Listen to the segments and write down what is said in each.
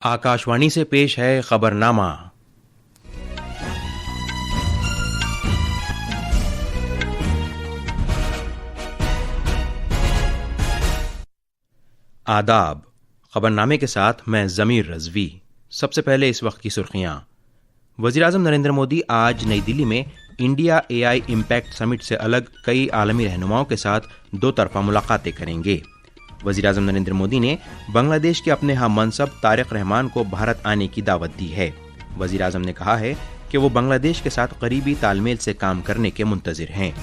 आकाशवाणी से पेश है खबरनामा। आदाब। खबरनामे के साथ मैं ज़मीर रज़वी। सबसे पहले इस वक्त की सुर्खियां। वज़ीर-ए-आज़म नरेंद्र मोदी आज नई दिल्ली में इंडिया एआई इम्पैक्ट समिट से अलग कई आलमी रहनुमाओं के साथ दो तरफा मुलाकातें करेंगे। वज़ीर-ए-आज़म नरेंद्र मोदी ने बांग्लादेश के अपने हम मनसब तारिक रहमान को भारत आने की दावत दी है। वज़ीर-ए-आज़म ने कहा है कि वो बांग्लादेश के साथ करीबी तालमेल से काम करने के मुंतज़िर हैं।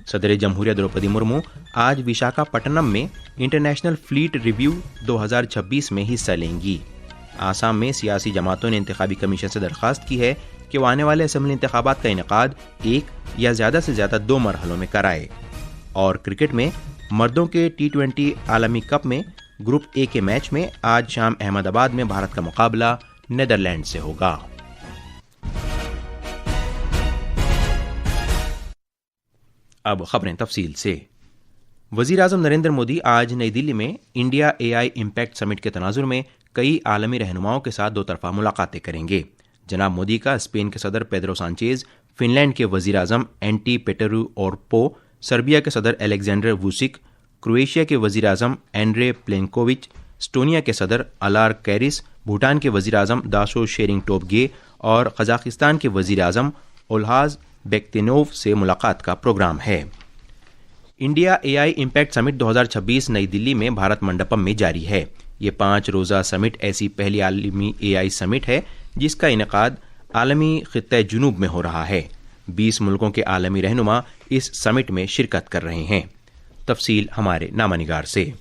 सदर जमहूरिया द्रौपदी मुर्मू आज विशाखापट्टनम में इंटरनेशनल फ्लीट रिव्यू 2026 में हिस्सा लेंगी। आसाम में सियासी जमातों ने इंतखाबी कमीशन से दरख्वास्त की है कि वो आने वाले असम्बली इंतखाबात का इनेकाद एक या ज़्यादा से ज़्यादा 2 मरहलों में कराए। और क्रिकेट में मर्दों के T20 आलमी कप में ग्रुप ए के मैच में आज शाम अहमदाबाद में भारत का मुकाबला नीदरलैंड से होगा। अब खबरें तफसील से। वज़ीर-ए-आज़म नरेंद्र मोदी आज नई दिल्ली में इंडिया एआई इम्पैक्ट समिट के तनाजुर में कई आलमी रहनुमाओं के साथ दो तरफा मुलाकातें करेंगे। जनाब मोदी का स्पेन के सदर पेड्रो सांचेज, फिनलैंड के वज़ीर-ए-आज़म एंटी पेटेरुओरपो, सर्बिया के सदर अलेक्जेंडर वुसिक, क्रोएशिया के वज़ीर-ए-आज़म एंड्रे प्लेनकोविच, एस्टोनिया के सदर अलार कैरिस, भूटान के वज़ीर-ए-आज़म दाशो शेरिंग टोब्गे और कजाकिस्तान के वज़ीर-ए-आज़म ओल्हाज बेक्तिनोव से मुलाकात का प्रोग्राम है। इंडिया एआई इम्पैक्ट समिट 2026 नई दिल्ली में भारत मंडपम में जारी है। ये 5 रोज़ा समिट ऐसी पहली आलमी एआई समिट है जिसका इनेकाद आलमी खित्ते जुनूब में हो रहा है। 20 मुल्कों के आलमी रहनुमा इस समिट में शिरकत कर रहे हैं। तफसील हमारे नामानिगार से।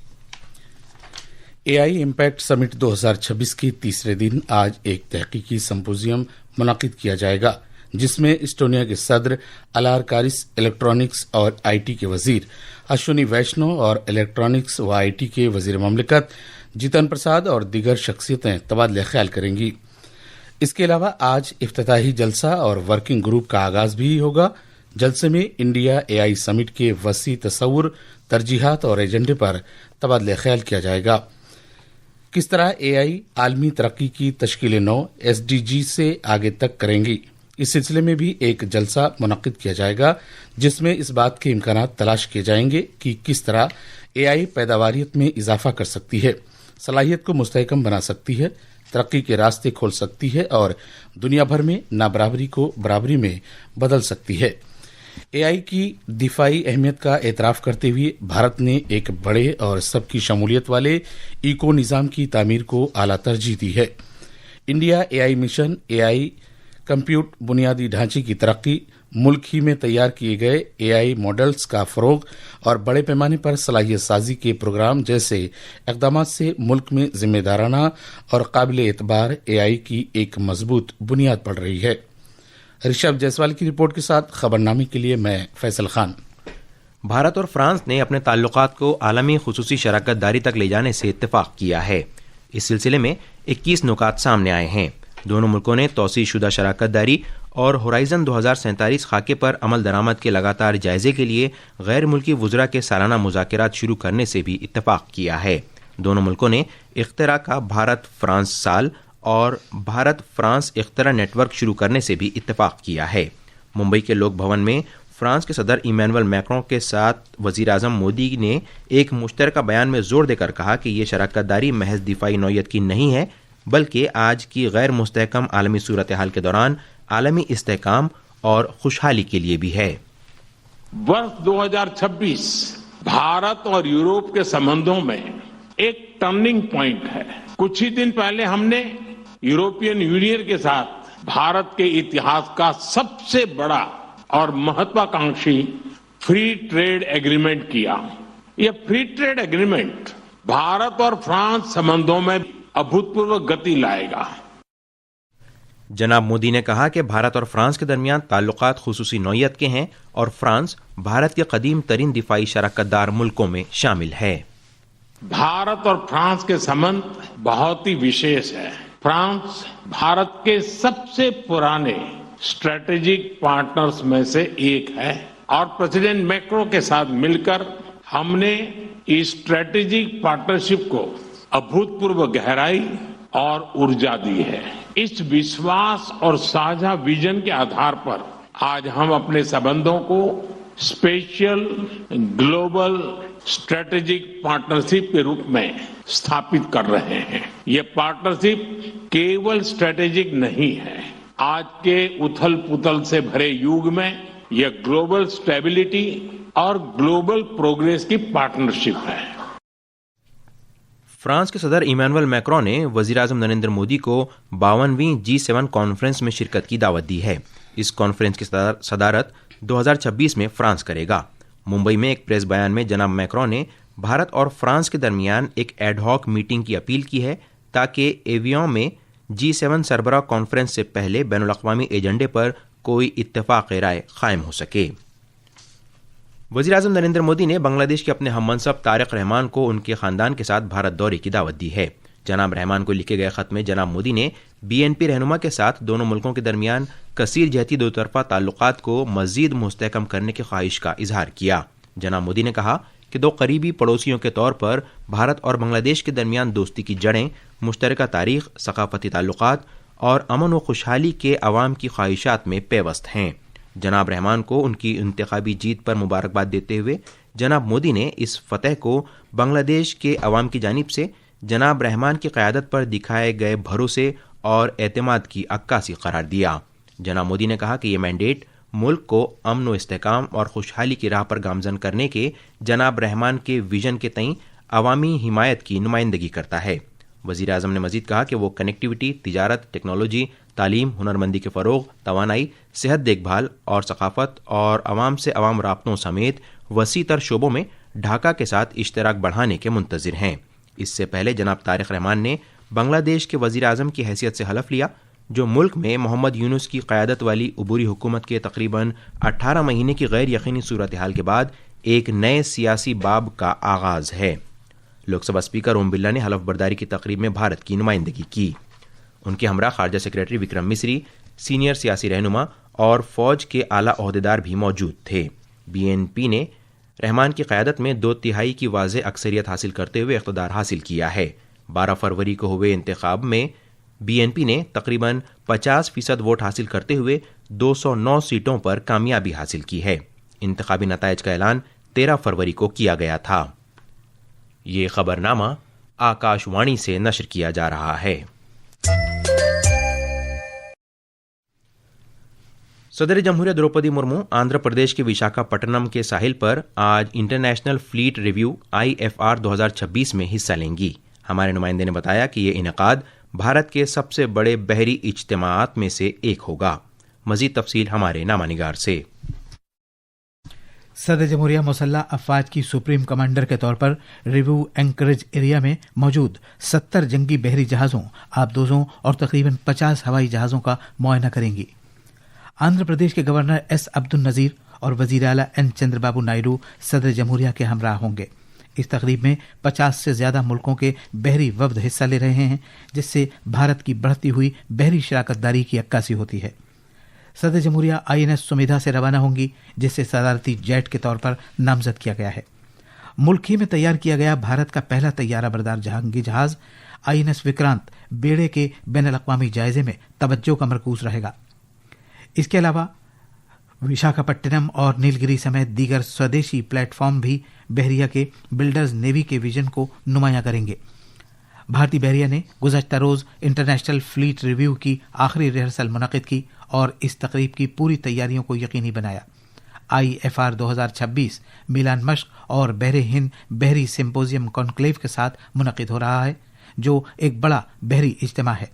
एआई इम्पैक्ट समिट 2026 के तीसरे दिन आज एक तहकीकी संपोजियम मुनाकिद किया जाएगा जिसमें एस्टोनिया के सदर अलार कारिस, इलेक्ट्रॉनिक्स और आईटी के वजीर अश्विनी वैष्णव और इलेक्ट्रॉनिक्स व आईटी के वजीर ममलिकत जितन प्रसाद और दीगर शख्सियतें तबादला ख्याल करेंगी। इसके अलावा आज इफ्तिताही जलसा और वर्किंग ग्रुप का आगाज भी होगा। जलसे में इंडिया एआई समिट के वसी तस्वुर, तरजीहात और एजेंडे पर तबादला ख्याल किया जाएगा। किस तरह एआई आलमी तरक्की की तश्कील नौ SDG से आगे तक करेंगी, इस सिलसिले में भी एक जलसा मुनक्किद किया जाएगा जिसमें इस बात के इम्कानात तलाश किए जाएंगे कि किस तरह एआई पैदावारियत में इजाफा कर सकती है, सलाहियत को मुस्तहकम बना सकती है, तरक्की के रास्ते खोल सकती है और दुनिया भर में नाबराबरी को बराबरी में बदल सकती है। एआई की दिफाई अहमियत का एतराफ करते हुए भारत ने एक बड़े और सबकी शमूलियत वाले इको निज़ाम की तामीर को आला तरजीह दी है। India AI mission AI compute बुनियादी ढांचे की तरक्की, मुल्क ही में तैयार किए गए एआई मॉडल्स का फरोग और बड़े पैमाने पर सलाहियत साजी के प्रोग्राम जैसे इक़दामात से मुल्क में जिम्मेदाराना और काबिल एतबार एआई की एक मजबूत बुनियाद पड़ रही है। ऋषभ जायसवाल की रिपोर्ट के साथ खबरनामे के लिए मैं फैसल खान। भारत और फ्रांस ने अपने ताल्लुकात को आलमी खुसूसी शराकत दारी तक ले जाने से इत्तेफाक किया है। इस सिलसिले में 21 नुकात सामने आए हैं। दोनों मुल्कों ने तौसीह शुदा शराकत दारी और होराइजन 2047 खाके पर अमल दरामद के लगातार जायजे के लिए गैर मुल्की वुज़रा के सालाना मुज़ाकरात शुरू करने से भी इत्तेफाक किया है। दोनों मुल्कों ने इख्तरा का भारत फ्रांस साल और भारत फ्रांस इख्तरा नेटवर्क शुरू करने से भी इत्तेफाक किया है। मुंबई के लोक भवन में फ्रांस के सदर इमैनुअल मैक्रों के साथ वज़ीर-ए-आज़म मोदी ने एक मुश्तरका बयान में जोर देकर कहा कि ये शराकत दारी महज दिफाई नौयत की नहीं है बल्कि आज की गैर मुस्तहकम आलमी सूरत हाल के दौरान आलमी इस्तेहकाम और खुशहाली के लिए भी है। वर्ष 2026 भारत और यूरोप के संबंधों में एक टर्निंग पॉइंट है। कुछ ही दिन पहले हमने यूरोपियन यूनियन के साथ भारत के इतिहास का सबसे बड़ा और महत्वाकांक्षी फ्री ट्रेड एग्रीमेंट किया। यह फ्री ट्रेड एग्रीमेंट भारत और फ्रांस संबंधों में अभूतपूर्व गति लाएगा। जनाब मोदी ने कहा कि भारत और फ्रांस के दरमियान ताल्लुकात खुसूसी नौयत के हैं और फ्रांस भारत के कदीम तरीन दिफाई शराकतदार मुल्कों में शामिल है। भारत और फ्रांस के संबंध बहुत ही विशेष है। फ्रांस भारत के सबसे पुराने स्ट्रेटेजिक पार्टनर्स में से एक है और प्रेसिडेंट मैक्रो के साथ मिलकर हमने इस स्ट्रेटेजिक पार्टनरशिप को अभूतपूर्व गहराई اور ऊर्जा दी है। इस विश्वास और साझा विजन के आधार पर आज हम अपने संबंधों को स्पेशल ग्लोबल स्ट्रेटेजिक पार्टनरशिप के रूप में स्थापित कर रहे हैं। ये पार्टनरशिप केवल स्ट्रेटेजिक नहीं है, आज के उथल पुथल से भरे युग में यह ग्लोबल स्टेबिलिटी और ग्लोबल प्रोग्रेस की पार्टनरशिप है। फ्रांस के सदर इमैनुअल मैक्रों ने वज़ीर-ए-आज़म नरेंद्र मोदी को 52वीं G7 कॉन्फ्रेंस में शिरकत की दावत दी है। इस कॉन्फ्रेंस की सदारत 2026 में फ्रांस करेगा। मुंबई में एक प्रेस बयान में जनाब मैक्रों ने भारत और फ्रांस के दरमियान एक एडहॉक मीटिंग की अपील की है ताकि एवियन में G7 सरबराह कॉन्फ्रेंस से पहले बैनुल-अक़वामी एजेंडे पर कोई इत्तेफाक राय कायम हो सके। वज़ीर-ए-आज़म नरेंद्र मोदी ने बांग्लादेश के अपने हममनसब तारिक रहमान को उनके ख़ानदान के साथ भारत दौरे की दावत दी है। जनाब रहमान को लिखे गए ख़त में जनाब मोदी ने BNP रहनुमा के साथ दोनों मुल्कों के दरमियान कसीर जहती दो तरफ़ा ताल्लुक़ात को मज़ीद मुस्तहकम करने की ख्वाहिश का इजहार किया। जनाब मोदी ने कहा कि दो करीबी पड़ोसियों के तौर पर भारत और बांग्लादेश के दरमियान दोस्ती की जड़ें मुश्तरका तारीख़, सक़ाफ़ती ताल्लुक़ात और अमन व खुशहाली के अवाम की ख्वाहिशात में पेवस्त हैं। जनाब रहमान को उनकी इंतखाबी जीत पर मुबारकबाद देते हुए जनाब मोदी ने इस फतह को बांग्लादेश के अवाम की जानिब से जनाब रहमान की क़यादत पर दिखाए गए भरोसे और एतमाद की अक्कासी करार दिया। जनाब मोदी ने कहा कि ये मैंडेट मुल्क को अमन व इस्तेहकाम और खुशहाली की राह पर गामजन करने के जनाब रहमान के विजन के तईं अवामी हिमायत की नुमाइंदगी करता है। वज़ीर-ए-आज़म ने मज़ीद कहा कि वो कनेक्टिविटी, तिजारत, टेक्नोलॉजी, तालीम, हुनरमंदी के फ़रोग़, तवानाई, सेहत देखभाल और सक़ाफ़त और अवाम से अवाम राब्तों समेत वसी तर शोबों में ढाका के साथ इश्तराक बढ़ाने के मुंतज़िर हैं। इससे पहले जनाब तारिक रहमान ने बांग्लादेश के वज़ीर-ए-आज़म की हैसियत से हलफ लिया, जो मुल्क में मोहम्मद यूनुस की क़यादत वाली उबूरी हुकूमत के तकरीबन 18 महीने की गैर यकीनी सूरत हाल के बाद एक नए सियासी बाब का आगाज़ है। लोकसभा स्पीकर ओम बिरला ने हलफ बर्दारी की तकरीब में भारत की नुमाइंदगी की। उनके हमरा खारजा सेक्रेटरी विक्रम मिस्री, सीनियर सियासी रहनुमा और फौज के आला ओहदेदार भी मौजूद थे। BNP ने रहमान की क़यादत में 2/3 की वाज़ेह अक्सरियत हासिल करते हुए इक़्तिदार हासिल किया है। 12 फरवरी को हुए इंतखाब में BNP ने तकरीबन 50% वोट हासिल करते हुए 209 सीटों पर कामयाबी हासिल की है। इंतखाबी नताइज का ऐलान 13 फरवरी को किया गया था। ये खबरनामा आकाशवाणी से नशर किया जा रहा है। सदर जमहूरिया द्रौपदी मुर्मू आंध्र प्रदेश के विशाखापट्टनम के साहिल पर आज इंटरनेशनल फ्लीट रिव्यू IFR 2026 में हिस्सा लेंगी। हमारे नुमाइंदे ने बताया कि ये इनेकाद भारत के सबसे बड़े बहरी इज्तिमाआत में से एक होगा। मजीद तफसील हमारे नामानिगार से। सदर जमहूरिया मुसल्लह अफवाज की सुप्रीम कमांडर के तौर पर रिव्यू एंकरेज एरिया में मौजूद 70 जंगी बहरी जहाज़ों, आबदोजों और तकरीबन 50 हवाई जहाज़ों का मुआयना करेंगी। आंध्र प्रदेश के गवर्नर S अब्दुल नज़ीर और वज़ीर आला N चंद्रबाबू नायडू सदर जमहूरिया के हमरा होंगे। इस तकरीब में 50 से ज्यादा मुल्कों के बहरी वफ्द हिस्सा ले रहे हैं, जिससे भारत की बढ़ती हुई बहरी शराकतदारी की अक्कासी होती है। सदर जमहूरिया INS सुमेधा से रवाना होंगी, जिसे सदारती जेट के तौर पर नामजद किया गया है। मुल्क ही में तैयार किया गया भारत का पहला तैयारा बरदार जंगी जहाज INS विक्रांत बेड़े के बैनुल-अक़वामी जायजे में तवज्जो का मरकूज रहेगा। इसके अलावा विशाखापट्टनम और नीलगिरी समेत दीगर स्वदेशी प्लेटफॉर्म भी बहरिया के बिल्डर्स नेवी के विजन को नुमायां करेंगे। भारतीय बहरिया ने गुज़श्ता रोज इंटरनेशनल फ्लीट रिव्यू की आखिरी रिहर्सल मुनक़िद की और इस तकरीब की पूरी तैयारियों को यकीनी बनाया। IFR 2026 मिलान मश्क और बहरे हिंद बहरी सिम्पोजियम कॉन्क्लेव के साथ मुनक़िद हो रहा है, जो एक बड़ा बहरी इज्तिमा है।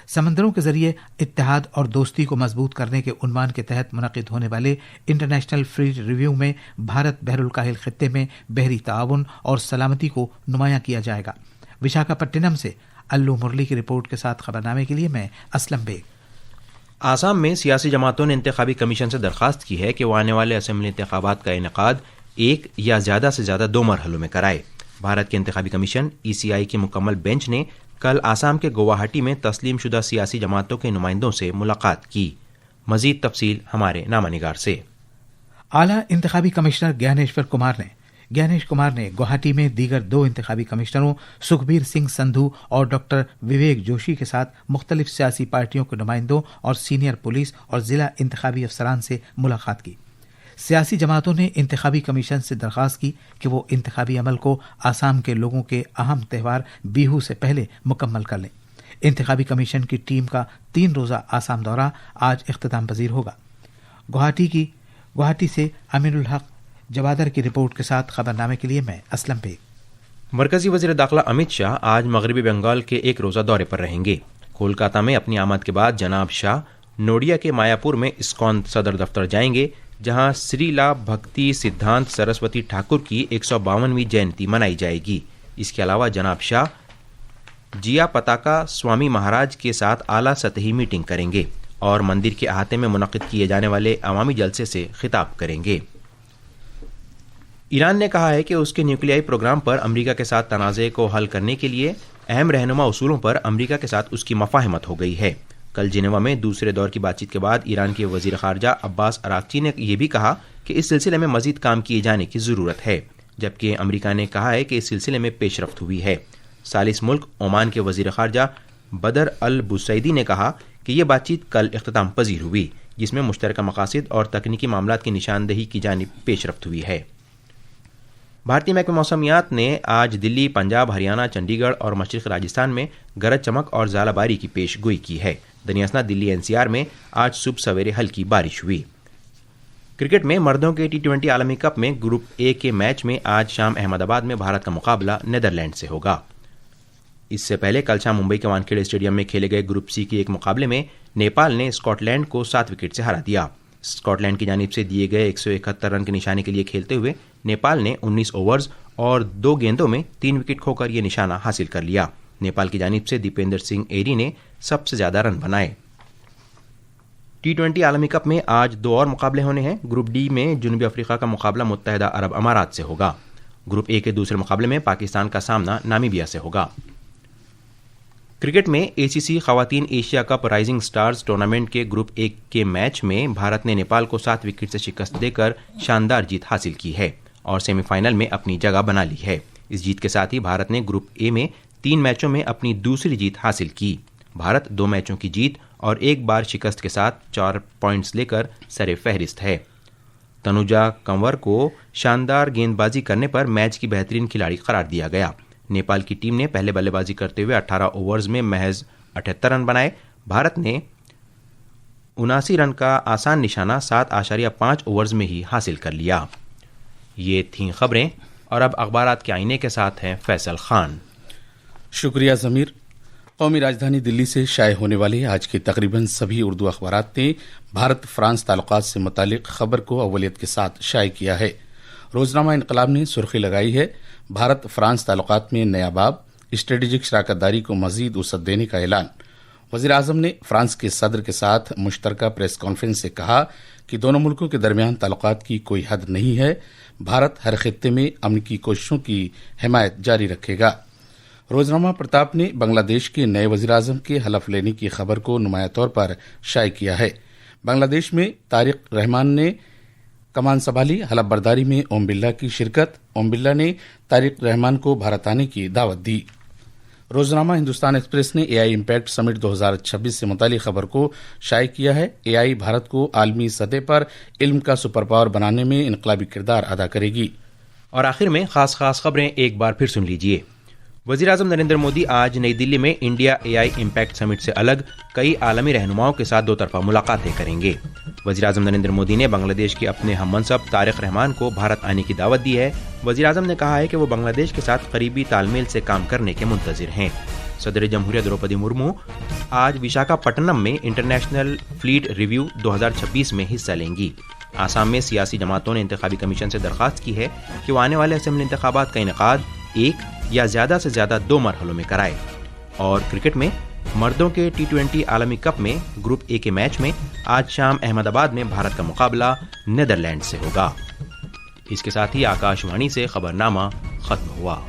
समंदरों के जरिए इत्तेहाद और दोस्ती को मजबूत करने के उन्वान के तहत मुनक़िद होने वाले इंटरनेशनल फ्लीट रिव्यू में भारत बहरुल काहिल खित्ते में बहरी ताउन और सलामती को नुमायां किया जाएगा। विशाखापट्टनम से अल्लू मुरली की रिपोर्ट के साथ खबरनामे के लिए मैं असलम बेग। आसाम में सियासी जमातों ने इंतखाबी कमीशन से दरख्वास्त की है कि वो आने वाले असेंबली इंतखाबात का इनेकाद एक या ज़्यादा से ज़्यादा 2 मरहलों में कराए। भारत के इंतखाबी कमीशन ECI की मुकम्मल बेंच ने कल आसाम के गुवाहाटी में तस्लीम शुदा सियासी जमातों के नुमाइंदों से मुलाकात की। मजीद तफसील हमारे नामानिगार से। आला इंतखाबी कमिश्नर ज्ञानेश्वर कुमार ने ज्ञानेश कुमार ने गुवाहाटी में दीगर 2 इंतखाबी कमिश्नरों सुखबीर सिंह संधू और डॉक्टर विवेक जोशी के साथ मुख्तलिफ सियासी पार्टियों के नुमाइंदों और सीनियर पुलिस और जिला इंतखाबी अफसरान से मुलाकात की। सियासी जमातों ने इंतखाबी कमीशन से दरख्वास्त की कि वो इंतखाबी अमल को आसाम के लोगों के अहम त्यौहार बिहू से पहले मुकम्मल कर लें। इंतखाबी कमीशन की टीम का 3 रोज़ा आसाम दौरा आज इख्तिताम पजीर होगा। गुवाहाटी से अमीनुल हक जवादर की रिपोर्ट के साथ खबरनामे के लिए मैं असलम बेग। मरकजी वज़ीर दाखिला अमित शाह आज मगरबी बंगाल के एक रोज़ा दौरे पर रहेंगे। कोलकाता में अपनी आमद के बाद जनाब शाह नोडिया के मायापुर में इस्कॉन सदर दफ्तर जाएंगे, जहां श्रीला भक्ति सिद्धांत सरस्वती ठाकुर की 152वीं जयंती मनाई जाएगी। इसके अलावा जनाब शाह जिया पताका स्वामी महाराज के साथ आला सतही मीटिंग करेंगे और मंदिर के अहाते में मुनक्किद किए जाने वाले अवामी जलसे से खिताब करेंगे। ईरान ने कहा है कि उसके न्यूक्लियाई प्रोग्राम पर अमेरिका के साथ तनाज़े को हल करने के लिए अहम रहनुमा उसूलों पर अमेरिका के साथ उसकी मफाहमत हो गई है। कल जिनेवा में दूसरे दौर की बातचीत के बाद ईरान के वजीर खारजा अब्बास अराक्ची ने यह भी कहा कि इस सिलसिले में मजीद काम किए जाने की ज़रूरत है, जबकि अमेरिका ने कहा है कि इस सिलसिले में पेशरफ्त हुई है। सालिस मुल्क ओमान के वजीर खारजा बदर अल बुसैदी ने कहा कि यह बातचीत कल इख्तिताम पजीर हुई, जिसमें मुश्तरका मकासद और तकनीकी मामलात की निशानदही की जानिब पेशरफ्त हुई है। भारतीय महकमे मौसमियात ने आज दिल्ली, पंजाब, हरियाणा, चंडीगढ़ और मशरक़ी राजस्थान में गरज चमक और ज़ालाबारी की पेश गोई की है। दनियासना दिल्ली एनसीआर में आज सुबह सवेरे हल्की बारिश हुई। क्रिकेट में मर्दों के T20 आलमी कप में ग्रुप ए के मैच में आज शाम अहमदाबाद में भारत का मुकाबला नीदरलैंड से होगा। इससे पहले कल शाम मुंबई के वानखेड़े स्टेडियम में खेले गए ग्रुप सी के एक मुकाबले में नेपाल ने स्कॉटलैंड को 7 विकेट से हरा दिया। स्कॉटलैंड की जानिब से दिए गए 171 रन के निशाने के लिए खेलते हुए नेपाल ने 19 ओवर्स और 2 गेंदों में 3 विकेट खोकर यह निशाना हासिल कर लिया। नेपाल की जानिब से दीपेंद्र सिंह एरी ने सबसे ज्यादा रन बनाए। T20 आलमी कप में आज 2 और मुकाबले होने हैं। ग्रुप डी में जनूबी अफ्रीका का मुकाबला मुत्तहिदा अरब अमारात से होगा। ग्रुप ए के दूसरे मुकाबले में पाकिस्तान का सामना नामीबिया से होगा। क्रिकेट में ACC खवातीन Asia cup rising stars tournament के ग्रुप ए के मैच में भारत ने नेपाल को 7 विकेट से शिकस्त देकर शानदार जीत हासिल की है और सेमीफाइनल में अपनी जगह बना ली है। इस जीत के साथ ही भारत ने ग्रुप ए में 3 मैचों में अपनी दूसरी जीत हासिल की। भारत 2 मैचों की जीत और 1 बार शिकस्त के साथ 4 पॉइंट्स लेकर सरे फहरिस्त है। तनुजा कंवर को शानदार गेंदबाजी करने पर मैच की बेहतरीन खिलाड़ी करार दिया गया। नेपाल की टीम ने पहले बल्लेबाजी करते हुए 18 ओवर्स में महज 78 रन बनाए। भारत ने 79 रन का आसान निशाना 7.5 ओवर्स में ही हासिल कर लिया। ये थीं खबरें और अब अखबारात के आईने के साथ हैं फैसल खान। शुक्रिया ज़मीर। कौमी राजधानी दिल्ली से शाये होने वाले आज के तकरीबन सभी उर्दू अखबारात ने भारत फ्रांस ताल्लुकात से मुतालिक खबर को अव्वलियत के साथ शाये किया है। रोजनामा इनकलाब ने सुर्खी लगाई है, भारत फ्रांस ताल्लुकात में नया बाब, स्ट्रेटेजिक शराकतदारी को मजीद वसअत देने का ऐलान। वज़ीर आज़म ने फ्रांस के सदर के साथ मुश्तरका प्रेस कॉन्फ्रेंस से कहा कि दोनों मुल्कों के दरमियान ताल्लुकात की कोई हद नहीं है। भारत हर खित्ते में अमन की कोशिशों की हिमायत जारी रखेगा। रोजनामा प्रताप ने बांग्लादेश के नए वज़ीर आज़म के हलफ लेने की खबर को नुमाया तौर पर शाये किया है। बांग्लादेश में तारिक रहमान ने कमान संभाली, हलफ बर्दारी में ओम बिरला की शिरकत। ओम बिरला ने तारिक रहमान को भारत आने की दावत दी। रोजनामा हिंदुस्तान एक्सप्रेस ने AI इम्पैक्ट समिट 2026 से मुतालिक खबर को शाये किया है। AI भारत को आलमी सतह पर इल्म का सुपर पावर बनाने में इनकलाबी किरदार अदा करेगी। और आखिर में खास खबरें एक बार फिर सुन लीजिए। वज़ीर आज़म नरेंद्र मोदी आज नई दिल्ली में इंडिया AI इम्पैक्ट समिट से अलग कई आलमी रहनुमाओं के साथ 2 तरफा मुलाकातें करेंगे। वज़ीर आज़म नरेंद्र मोदी ने बांग्लादेश के अपने हममनसब तारिक रहमान को भारत आने की दावत दी है। वज़ीर आज़म ने कहा है कि वो बांग्लादेश के साथ करीबी तालमेल से काम करने के मुंतज़िर हैं। सदर जमहूरिया द्रौपदी मुर्मू आज विशाखापट्टनम में इंटरनेशनल फ्लीट रिव्यू 2026 में हिस्सा लेंगी। आसाम में सियासी जमातों ने इंतखाबी कमीशन से दरख्वास्त की है कि वो आने वाले असेंबली इंतखाबात का इनेकाद 1 या ज़्यादा से ज़्यादा 2 मरहलों में कराए। और क्रिकेट में मर्दों के T20 आलमी कप में ग्रुप ए के मैच में आज शाम अहमदाबाद में भारत का मुकाबला नीदरलैंड से होगा। इसके साथ ही आकाशवाणी से खबरनामा खत्म हुआ।